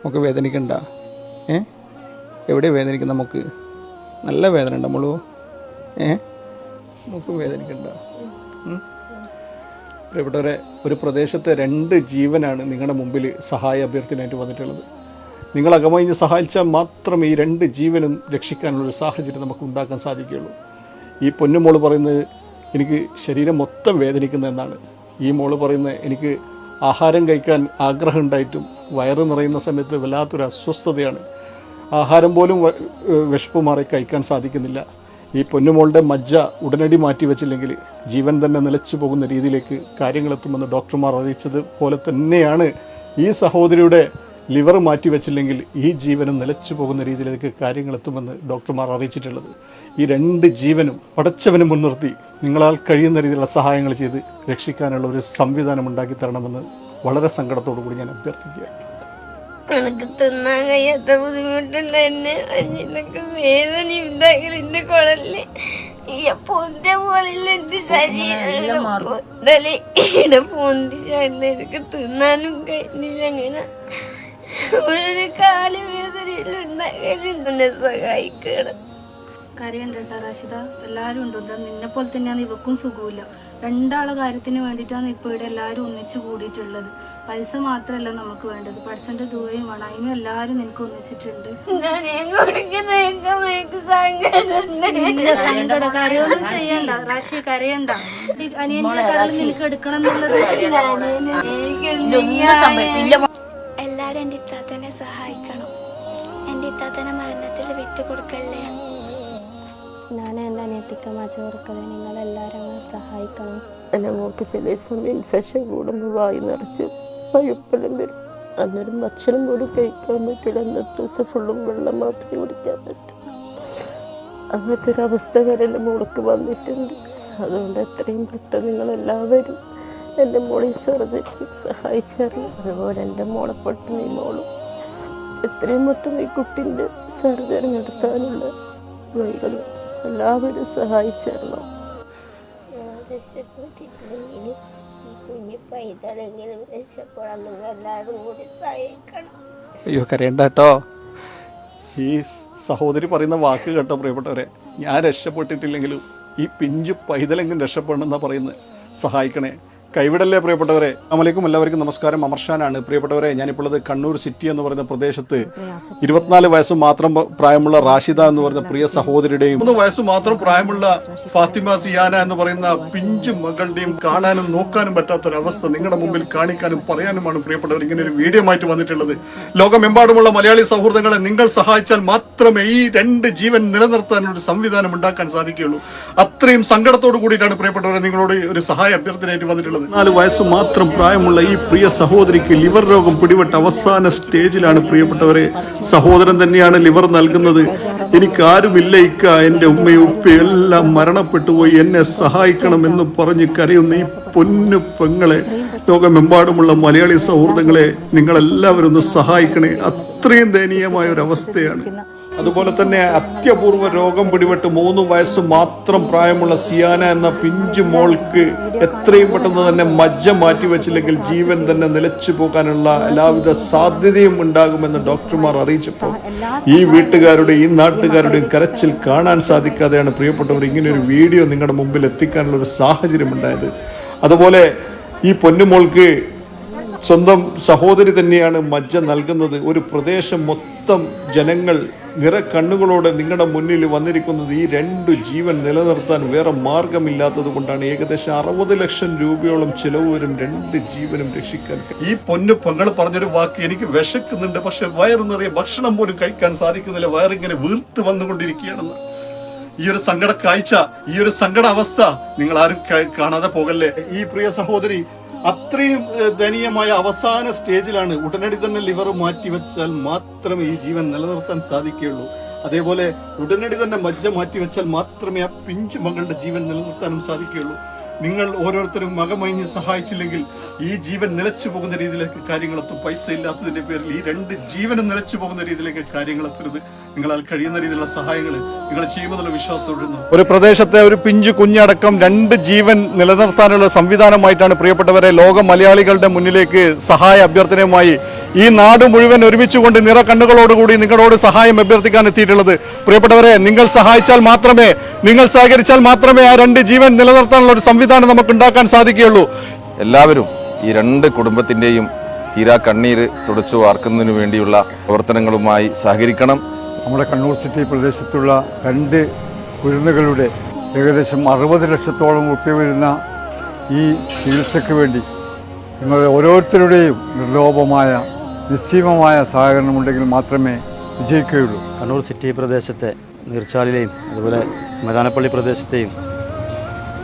നമുക്ക് വേദനിക്കണ്ട. എവിടെ വേദനിക്കുന്ന നമുക്ക് നല്ല വേദന ഉണ്ട് നമ്മളോ. നമുക്ക് വേദനിക്കണ്ട. പ്രിയപ്പെട്ടവരെ, ഒരു പ്രദേശത്തെ 2 ജീവനാണ് നിങ്ങളുടെ മുമ്പിൽ സഹായ അഭ്യർത്ഥനയായിട്ട് വന്നിട്ടുള്ളത്. നിങ്ങൾ അകമഴിഞ്ഞ് സഹായിച്ചാൽ മാത്രമേ ഈ 2 ജീവനും രക്ഷിക്കാനുള്ളൊരു സാഹചര്യം നമുക്ക് ഉണ്ടാക്കാൻ സാധിക്കുകയുള്ളൂ. ഈ പൊന്നുമോള് പറയുന്നത് എനിക്ക് ശരീരം മൊത്തം വേദനിക്കുന്നതെന്നാണ്. ഈ മോള് പറയുന്നത് എനിക്ക് ആഹാരം കഴിക്കാൻ ആഗ്രഹം ഉണ്ടായിട്ടും വയറ് നിറയുന്ന സമയത്ത് വല്ലാത്തൊരു അസ്വസ്ഥതയാണ്. ആഹാരം പോലും വിശപ്പ് മാറി കഴിക്കാൻ സാധിക്കുന്നില്ല. ഈ പൊന്നുമോളുടെ മജ്ജ ഉടനടി മാറ്റിവെച്ചില്ലെങ്കിൽ ജീവൻ തന്നെ നിലച്ചു പോകുന്ന രീതിയിലേക്ക് കാര്യങ്ങളെത്തുമെന്ന് ഡോക്ടർമാർ അറിയിച്ചത് പോലെ തന്നെയാണ് ഈ സഹോദരിയുടെ ലിവർ മാറ്റിവെച്ചില്ലെങ്കിൽ ഈ ജീവനും നിലച്ചു പോകുന്ന രീതിയിലേക്ക് കാര്യങ്ങളെത്തുമെന്ന് ഡോക്ടർമാർ അറിയിച്ചിട്ടുള്ളത്. ഈ 2 ജീവനും പടച്ചവനെ മുൻനിർത്തി നിങ്ങളാൽ കഴിയുന്ന രീതിയിലുള്ള സഹായങ്ങൾ ചെയ്ത് രക്ഷിക്കാനുള്ള ഒരു സംവിധാനം ഉണ്ടാക്കി തരണമെന്ന് വളരെ സങ്കടത്തോടു കൂടി ഞാൻ അഭ്യർത്ഥിക്കുക. എനിക്ക് തിന്നാൻ കഴിയാത്ത ബുദ്ധിമുട്ടുണ്ട്. എന്നെ അഞ്ചിനൊക്കെ വേദന ഉണ്ടാകൽ എന്റെ കുഴലില് പൊന്തിയ പോലില്ല എന്റെ ശരീരം പൊന്തി ചാടില്ല. എനിക്ക് തിന്നാനും കഴിഞ്ഞില്ല. അങ്ങനെ ഒരു കാല് വേദനയിലുണ്ടാകലുണ്ട്. എന്നെ സഹായിക്കണം. കരയുണ്ട് കേട്ടോ റാഷിദ, എല്ലാവരും ഉണ്ട്. നിന്നെ പോലെ തന്നെയാണ് ഇവക്കും സുഖമില്ല. 2 കാര്യത്തിന് വേണ്ടിയിട്ടാണ് ഇപ്പോൾ ഇവിടെ എല്ലാവരും ഒന്നിച്ച് കൂടിയിട്ടുള്ളത്. പൈസ മാത്രമല്ല നമുക്ക് വേണ്ടത്, പഠിച്ചന്റെ ദൂരയും വേണം. അതിനും എല്ലാവരും നിനക്ക് ഒന്നിച്ചിട്ടുണ്ട്. കാര്യമൊന്നും ചെയ്യണ്ട റാഷി, കരയണ്ട. അനിയന്റെ കാലം നിനക്ക് എടുക്കണം എന്നുള്ളത്. എല്ലാരും എന്റെ ഇത്താത്തനെ സഹായിക്കണം. എന്റെ ഇത്താത്തനെ മരണത്തിൽ വിട്ടുകൊടുക്കല്ലേ. ഞാൻ എൻ്റെ അനിയത്തിക്ക് മജ കൊടുക്കത് നിങ്ങളെല്ലാവരും സഹായിക്കണം. എൻ്റെ മോൾക്ക് ചില സമയം ഇൻഫെക്ഷൻ കൂടുമ്പോൾ വായി നിറച്ച് പഴുപ്പെല്ലാം വരും. അന്നേരം ഭക്ഷണം പോലും കഴിക്കാൻ പറ്റില്ല. അന്നത്തെ ദിവസം ഫുള്ളും വെള്ളം മാത്രമേ കുടിക്കാൻ പറ്റൂ. അങ്ങനത്തെ ഒരു അവസ്ഥ വരെ എൻ്റെ മോൾക്ക് വന്നിട്ടുണ്ട്. അതുകൊണ്ട് എത്രയും പെട്ടെന്ന് നിങ്ങളെല്ലാവരും എൻ്റെ മോളെ സർജറിക്ക് സഹായിച്ചറിയും. അതുപോലെ എൻ്റെ മോളെ പെട്ടെന്ന് ഈ മോളും എത്രയും പെട്ടെന്ന് ഈ കുട്ടീൻ്റെ സർജറി നടത്താനുള്ള വഴികളും എല്ലാവരും സഹായിച്ചേരണം. രക്ഷപ്പെട്ടിട്ടുണ്ടെങ്കിൽ ഈ കുഞ്ഞു പൈതലെങ്കിലും രക്ഷപ്പെടാൻ നിങ്ങൾ എല്ലാവരും കൂടി സഹായിക്കണം. അയ്യോ കരയണ്ട കേട്ടോ. ഈ സഹോദരി പറയുന്ന വാക്ക് കേട്ടോ പ്രിയപ്പെട്ടവരെ. ഞാൻ രക്ഷപ്പെട്ടിട്ടില്ലെങ്കിലും ഈ പിഞ്ചു പൈതലെങ്കിലും രക്ഷപ്പെടണം എന്നാണ് പറയുന്നത്. സഹായിക്കണേ, കൈവിടല്ലേ പ്രിയപ്പെട്ടവരെ. അസ്സലാമു എല്ലാവർക്കും നമസ്കാരം. അമർഷാനാണ് പ്രിയപ്പെട്ടവരെ. ഞാനിപ്പോൾ കണ്ണൂർ സിറ്റി എന്ന് പറയുന്ന പ്രദേശത്ത് 24 വയസ്സ് മാത്രം പ്രായമുള്ള റാഷിദ എന്ന് പറയുന്ന പ്രിയ സഹോദരിയുടെയും 3 വയസ്സ് മാത്രം പ്രായമുള്ള ഫാത്തിമ സിയാന എന്ന് പറയുന്ന പിഞ്ചു മകളുടെയും കാണാനും നോക്കാനും പറ്റാത്തൊരവസ്ഥ നിങ്ങളുടെ മുമ്പിൽ കാണിക്കാനും പറയാനുമാണ് പ്രിയപ്പെട്ടവർ ഇങ്ങനെ ഒരു വീഡിയോ ആയിട്ട് വന്നിട്ടുള്ളത്. ലോകമെമ്പാടുമുള്ള മലയാളി സൗഹൃദങ്ങളെ നിങ്ങൾ സഹായിച്ചാൽ മാത്രമേ ഈ 2 ജീവൻ നിലനിർത്താനൊരു സംവിധാനം ഉണ്ടാക്കാൻ സാധിക്കുകയുള്ളൂ. അത്രയും സങ്കടത്തോടു കൂടിയിട്ടാണ് പ്രിയപ്പെട്ടവരെ നിങ്ങളോട് ഒരു സഹായ അഭ്യർത്ഥനയായിട്ട് വന്നിട്ടുള്ളത്. 4 വയസ്സ് മാത്രം പ്രായമുള്ള ഈ പ്രിയ സഹോദരിക്ക് ലിവർ രോഗം പിടിപെട്ട അവസാന സ്റ്റേജിലാണ് പ്രിയപ്പെട്ടവരെ. സഹോദരൻ തന്നെയാണ് ലിവർ നൽകുന്നത്. എനിക്കാരുമില്ല ഇക്ക, എൻ്റെ ഉമ്മയും ഉപ്പയും എല്ലാം മരണപ്പെട്ടു പോയി, എന്നെ സഹായിക്കണം എന്ന് പറഞ്ഞ് കരയുന്ന ഈ പൊന്നു പെങ്ങളെ, ലോകമെമ്പാടുമുള്ള മലയാളി സൗഹൃദങ്ങളെ നിങ്ങളെല്ലാവരും ഒന്ന് സഹായിക്കണേ. അത്രയും ദയനീയമായ ഒരു അവസ്ഥയാണ്. അതുപോലെ തന്നെ അത്യപൂർവ രോഗം പിടിപെട്ട് 3 വയസ്സ് മാത്രം പ്രായമുള്ള സിയാന എന്ന പിഞ്ചു മോൾക്ക് എത്രയും പെട്ടെന്ന് തന്നെ മജ്ജ മാറ്റിവെച്ചില്ലെങ്കിൽ ജീവൻ തന്നെ നിലച്ചു പോകാനുള്ള എല്ലാവിധ സാധ്യതയും ഉണ്ടാകുമെന്ന് ഡോക്ടർമാർ അറിയിച്ചപ്പോൾ ഈ വീട്ടുകാരുടെയും ഈ നാട്ടുകാരുടെയും കരച്ചിൽ കാണാൻ സാധിക്കാതെയാണ് പ്രിയപ്പെട്ടവർ ഇങ്ങനെ ഒരു വീഡിയോ നിങ്ങളുടെ മുമ്പിൽ എത്തിക്കാനുള്ള ഒരു സാഹചര്യം ഉണ്ടായത്. അതുപോലെ ഈ പൊന്നുമോൾക്ക് സ്വന്തം സഹോദരി തന്നെയാണ് മജ്ജ നൽകുന്നത്. ഒരു പ്രദേശം മൊത്തം ജനങ്ങൾ നിറക്കണ്ണുകളോടെ നിങ്ങളുടെ മുന്നിൽ വന്നിരിക്കുന്നത് ഈ 2 ജീവൻ നിലനിർത്താൻ വേറെ മാർഗമില്ലാത്തത് കൊണ്ടാണ്. ഏകദേശം 60 ലക്ഷം രൂപയോളം ചിലവ് വരും 2 ജീവനും രക്ഷിക്കാൻ. ഈ പൊന്നു പെങ്ങൾ പറഞ്ഞൊരു വാക്ക്, എനിക്ക് വിശക്കുന്നുണ്ട് പക്ഷെ വയറ് നിറയെ ഭക്ഷണം പോലും കഴിക്കാൻ സാധിക്കുന്നില്ല, വയറിങ്ങനെ വീർത്ത് വന്നുകൊണ്ടിരിക്കുകയാണെന്ന്. ഈ ഒരു സങ്കട കാഴ്ച, ഈ ഒരു സങ്കട അവസ്ഥ നിങ്ങൾ ആരും കാണാതെ പോകല്ലേ. ഈ പ്രിയ സഹോദരി അത്രയും ദയനീയമായ അവസാന സ്റ്റേജിലാണ്. ഉടനടി തന്നെ ലിവർ മാറ്റിവെച്ചാൽ മാത്രമേ ഈ ജീവൻ നിലനിർത്താൻ സാധിക്കുകയുള്ളൂ. അതേപോലെ ഉടനടി തന്നെ മജ്ജ മാറ്റിവെച്ചാൽ മാത്രമേ ആ പിഞ്ചു മകളുടെ ജീവൻ നിലനിർത്താനും സാധിക്കുകയുള്ളൂ. നിങ്ങൾ ഓരോരുത്തരും മകമഴിഞ്ഞ് സഹായിച്ചില്ലെങ്കിൽ ഈ ജീവൻ നിലച്ചു പോകുന്ന രീതിയിലേക്ക് കാര്യങ്ങളെത്തും. പൈസ ഇല്ലാത്തതിന്റെ പേരിൽ ഈ 2 ജീവനും നിലച്ചു പോകുന്ന രീതിയിലേക്ക് കാര്യങ്ങളെത്തരുത്. നിങ്ങളാൽ കഴിയുന്ന രീതിയിലുള്ള സഹായങ്ങൾ നിങ്ങൾ ചെയ്യുമെന്നുള്ള വിശ്വാസത്തോടുന്നു. ഒരു പ്രദേശത്തെ ഒരു പിഞ്ചു കുഞ്ഞടക്കം 2 ജീവൻ നിലനിർത്താനുള്ള സംവിധാനമായിട്ടാണ് പ്രിയപ്പെട്ടവരെ ലോക മലയാളികളുടെ മുന്നിലേക്ക് സഹായ അഭ്യർത്ഥനയുമായി ഈ നാട് മുഴുവൻ ഒരുമിച്ചുകൊണ്ട് നിറകണ്ണുകളോടുകൂടി നിങ്ങളോട് സഹായം അഭ്യർത്ഥിക്കാൻ എത്തിയിട്ടുള്ളത്. പ്രിയപ്പെട്ടവരെ, നിങ്ങൾ സഹായിച്ചാൽ മാത്രമേ, നിങ്ങൾ സഹകരിച്ചാൽ മാത്രമേ ആ 2 ജീവൻ നിലനിർത്താനുള്ള ഒരു സംവിധാനം നമുക്ക് ഉണ്ടാക്കാൻ സാധിക്കുകയുള്ളൂ. എല്ലാവരും ഈ 2 കുടുംബത്തിൻ്റെയും തീരാ കണ്ണീര് തുടച്ചു വാർക്കുന്നതിന് വേണ്ടിയുള്ള പ്രവർത്തനങ്ങളുമായി സഹകരിക്കണം. നമ്മുടെ കണ്ണൂർ സിറ്റി പ്രദേശത്തുള്ള 2 കുരുന്നുകളുടെ ഏകദേശം 60 ലക്ഷത്തോളം രൂപ വരുന്ന ഈ ചികിത്സയ്ക്ക് വേണ്ടി നിങ്ങൾ ഓരോരുത്തരുടെയും നിർലോഭമായ നിശ്ചയമായ സഹകരണമുണ്ടെങ്കിൽ മാത്രമേ വിജയിക്കുകയുള്ളൂ. കണ്ണൂർ സിറ്റി പ്രദേശത്തെ നീർച്ചാലിലെയും അതുപോലെ മൈതാനപ്പള്ളി പ്രദേശത്തെയും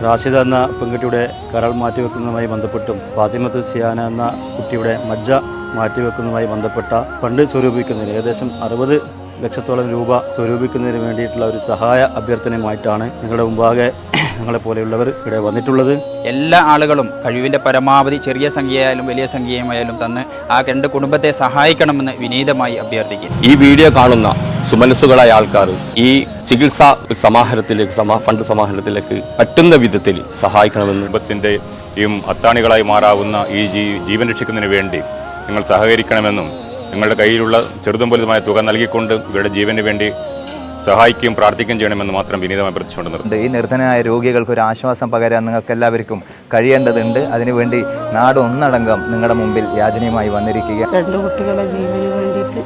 റാഷിദ എന്ന പെൺകുട്ടിയുടെ കരൾ മാറ്റിവെക്കുന്നതുമായി ബന്ധപ്പെട്ടും ഫാത്തിമത്ത് സിയാന എന്ന കുട്ടിയുടെ മജ്ജ മാറ്റിവെക്കുന്നതുമായി ബന്ധപ്പെട്ട ഫണ്ട് സ്വരൂപിക്കുന്നതിന് ഏകദേശം 60 ലക്ഷത്തോളം രൂപ സ്വരൂപിക്കുന്നതിന് വേണ്ടിയിട്ടുള്ള ഒരു സഹായ അഭ്യർത്ഥനയുമായിട്ടാണ് നിങ്ങളുടെ മുമ്പാകെ ഞങ്ങളെപ്പോലെയുള്ളവർ ഇവിടെ വന്നിട്ടുള്ളത്. എല്ലാ ആളുകളും കഴിവിൻ്റെ പരമാവധി ചെറിയ സംഖ്യയായാലും വലിയ സംഖ്യയായാലും തന്ന് ആ 2 കുടുംബത്തെ സഹായിക്കണമെന്ന് വിനീതമായി അഭ്യർത്ഥിക്കുന്നു. ഈ വീഡിയോ കാണുന്ന സുമനസ്സുകളായ ആൾക്കാർ ഈ ചികിത്സാ സമാഹരണത്തിലേക്ക് ഫണ്ട് സമാഹരണത്തിലേക്ക് പറ്റുന്ന വിധത്തിൽ സഹായിക്കണമെന്ന് കുടുംബത്തിൻ്റെയും അത്താണികളായി മാറാവുന്ന ഈ ജീവൻ രക്ഷിക്കുന്നതിന് വേണ്ടി നിങ്ങൾ സഹകരിക്കണമെന്നും നിങ്ങളുടെ കയ്യിലുള്ള ചെറുതും വലുതുമായ തുക നൽകിക്കൊണ്ട് ഇവരുടെ ജീവന് വേണ്ടി സഹായിക്കുകയും പ്രാർത്ഥിക്കുകയും ചെയ്യണമെന്ന് മാത്രം വിനീതമായി അഭ്യർത്ഥിച്ചുകൊണ്ട് നിർത്തുന്നു. ഈ നിർധനരായ രോഗികൾക്ക് ഒരു ആശ്വാസം പകരാൻ നിങ്ങൾക്ക് എല്ലാവർക്കും കഴിയേണ്ടതുണ്ട്. അതിനുവേണ്ടി നാട് ഒന്നടങ്കം നിങ്ങളുടെ മുമ്പിൽ യാചനയുമായി വന്നിരിക്കുക. 2 കുട്ടികളുടെ ജീവന് വേണ്ടിയിട്ട്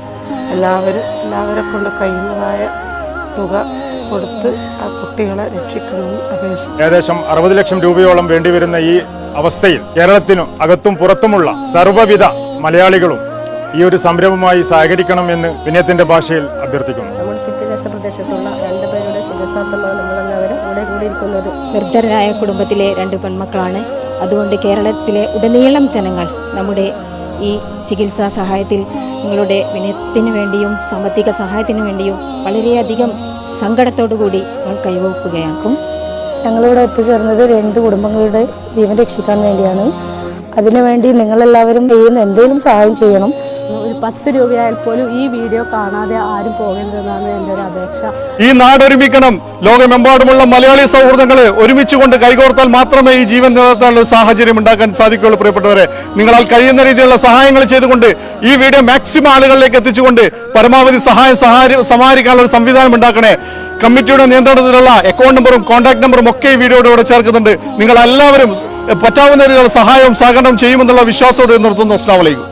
എല്ലാവരെ കൊണ്ട് കഴിയുന്നതായ തുക കൊടുത്ത് ആ കുട്ടികളെ രക്ഷിക്കണമെന്ന് അപേക്ഷിച്ചു. ഏകദേശം 60 ലക്ഷം രൂപയോളം വേണ്ടിവരുന്ന ഈ അവസ്ഥയിൽ കേരളത്തിനും അകത്തും പുറത്തുമുള്ള സർവ്വവിധ മലയാളികളും ഈ ഒരു സംരംഭവുമായി സഹകരിക്കണമെന്ന് വിനയത്തിന്റെ ഭാഷയിൽ അഭ്യർത്ഥിക്കുന്നു. നമ്മുടെ സിറ്റി പ്രദേശത്തുള്ള 2 പേരുടെ ചികിത്സാർത്ഥമാണ് നമ്മളെല്ലാവരും ഇവിടെ കൂടിയിരിക്കുന്നത്. നിർദ്ധരായ കുടുംബത്തിലെ 2 പെൺമക്കളാണ്. അതുകൊണ്ട് കേരളത്തിലെ ഉടനീളം ജനങ്ങൾ നമ്മുടെ ഈ ചികിത്സാ സഹായത്തിൽ നിങ്ങളുടെ വിനയത്തിന് വേണ്ടിയും സാമ്പത്തിക സഹായത്തിനു വേണ്ടിയും വളരെയധികം സങ്കടത്തോടു കൂടി ഞങ്ങൾ കൈവക്കുകയാക്കും. ഞങ്ങളിവിടെ എത്തിച്ചേർന്നത് 2 കുടുംബങ്ങളുടെ ജീവൻ രക്ഷിക്കാൻ വേണ്ടിയാണ്. അതിനുവേണ്ടി നിങ്ങളെല്ലാവരും ചെയ്യുന്ന എന്തെങ്കിലും സഹായം ചെയ്യണം. ഒരു 10 രൂപയായാൽ പോലും ഈ വീഡിയോ കാണാതെ ആരും പോകരുതെന്നാണ് എൻ്റെ ഒരു അപേക്ഷ. ഈ നാട് ഒരുമിക്കണം. ലോകമെമ്പാടുമുള്ള മലയാളി സൗഹൃദങ്ങളെ ഒരുമിച്ചുകൊണ്ട് കൈകോർത്താൽ മാത്രമേ ഈ ജീവൻ നിലനിർത്താനുള്ള സാഹചര്യം ഉണ്ടാക്കാൻ സാധിക്കുകയുള്ളൂ. പ്രിയപ്പെട്ടവരെ, നിങ്ങളാൽ കഴിയുന്ന രീതിയിലുള്ള സഹായങ്ങൾ ചെയ്തുകൊണ്ട് ഈ വീഡിയോ മാക്സിമം ആളുകളിലേക്ക് എത്തിച്ചുകൊണ്ട് പരമാവധി സമാഹരിക്കാനുള്ള ഒരു സംവിധാനം ഉണ്ടാക്കണേ. കമ്മിറ്റിയുടെ നിയന്ത്രണത്തിലുള്ള അക്കൗണ്ട് നമ്പറും കോൺടാക്ട് നമ്പറും ഒക്കെ ഈ വീഡിയോയുടെ ഇവിടെ ചേർക്കുന്നുണ്ട്. നിങ്ങൾ എല്ലാവരും പറ്റാവുന്ന രീതിയിലുള്ള സഹായവും സഹകരണവും ചെയ്യുമെന്നുള്ള വിശ്വാസത്തോടെ നിർത്തുന്നു. അസ്സലാമു അലൈക്കും.